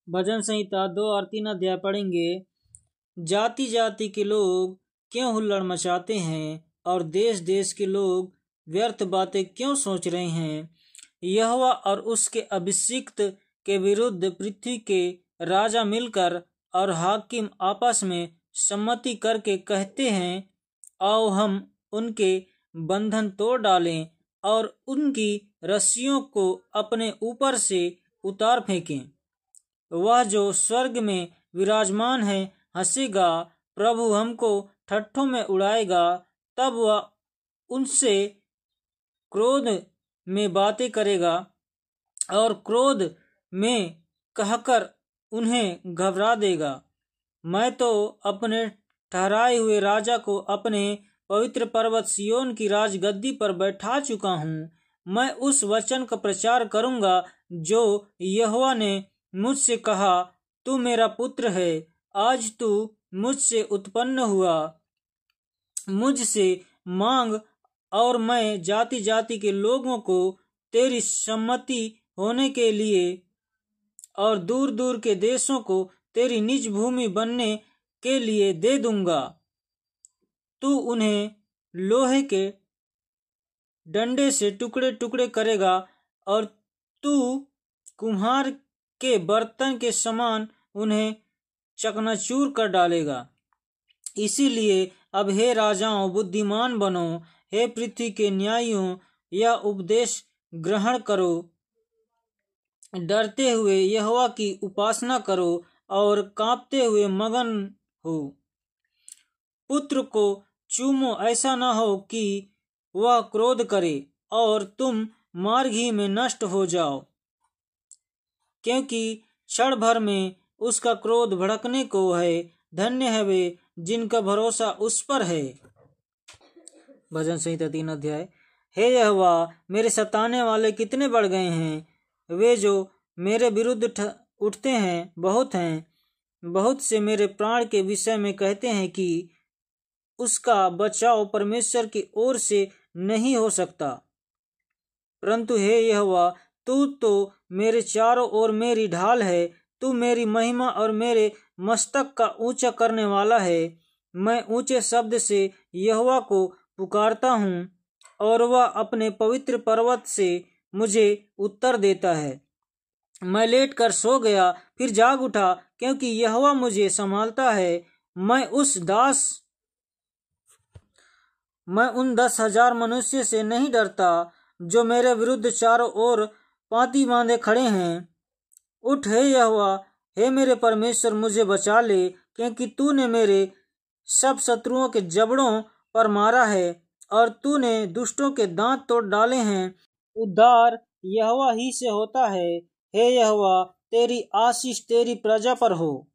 भजन संहिता 2 और 3 अध्याय पढ़ेंगे। जाति जाति के लोग क्यों हुल्लड़ मचाते हैं और देश देश के लोग व्यर्थ बातें क्यों सोच रहे हैं। यहोवा और उसके अभिषिक्त के विरुद्ध पृथ्वी के राजा मिलकर और हाकिम आपस में सम्मति करके कहते हैं, आओ हम उनके बंधन तोड़ डालें और उनकी रस्सियों को अपने ऊपर से उतार फेंकें। वह जो स्वर्ग में विराजमान है हंसेगा, प्रभु हमको ठट्ठों में उड़ाएगा। तब वह उनसे क्रोध में बातें करेगा और क्रोध में कहकर उन्हें घबरा देगा। मैं तो अपने ठहराए हुए राजा को अपने पवित्र पर्वत सिय्योन की राजगद्दी पर बैठा चुका हूँ। मैं उस वचन का प्रचार करूँगा जो यहोवा ने मुझसे कहा, तू मेरा पुत्र है, आज तू मुझसे उत्पन्न हुआ। मुझसे मांग और मैं जाति जाति के लोगों को तेरी सम्मति होने के लिए और दूर दूर के देशों को तेरी निज भूमि बनने के लिए दे दूंगा। तू उन्हें लोहे के डंडे से टुकड़े टुकड़े करेगा और तू कुम्हार के बर्तन के समान उन्हें चकनाचूर कर डालेगा। इसीलिए अब हे राजाओं, बुद्धिमान बनो, हे पृथ्वी के न्यायियों, यह उपदेश ग्रहण करो। डरते हुए यहोवा की उपासना करो और कांपते हुए मगन हो। पुत्र को चूमो, ऐसा न हो कि वह क्रोध करे और तुम मार्ग ही में नष्ट हो जाओ, क्योंकि क्षण भर में उसका क्रोध भड़कने को है। धन्य है वे जिनका भरोसा उस पर है। भजन संहिता 3 अध्याय। हे यहोवा, मेरे सताने वाले कितने बढ़ गए हैं। वे जो मेरे विरुद्ध उठते हैं बहुत से मेरे प्राण के विषय में कहते हैं कि उसका बचाव परमेश्वर की ओर से नहीं हो सकता। परंतु हे यहोवा, तू तो मेरे चारों ओर मेरी ढाल है। तू मेरी महिमा और मेरे मस्तक का ऊंचा करने वाला है। मैं ऊंचे शब्द से यहोवा को पुकारता हूँ और वह अपने पवित्र पर्वत से मुझे उत्तर देता है। मैं लेट कर सो गया, फिर जाग उठा, क्योंकि यहोवा मुझे संभालता है। मैं उन 10,000 मनुष्य से नहीं डरता जो मेरे विरुद्ध चारों ओर पांति बांधे खड़े हैं। उठ हे यहोवा, हे मेरे परमेश्वर, मुझे बचा ले, क्योंकि तूने मेरे सब शत्रुओं के जबड़ों पर मारा है और तूने दुष्टों के दांत तोड़ डाले हैं। उद्धार यहोवा ही से होता है। हे यहोवा, तेरी आशीष तेरी प्रजा पर हो।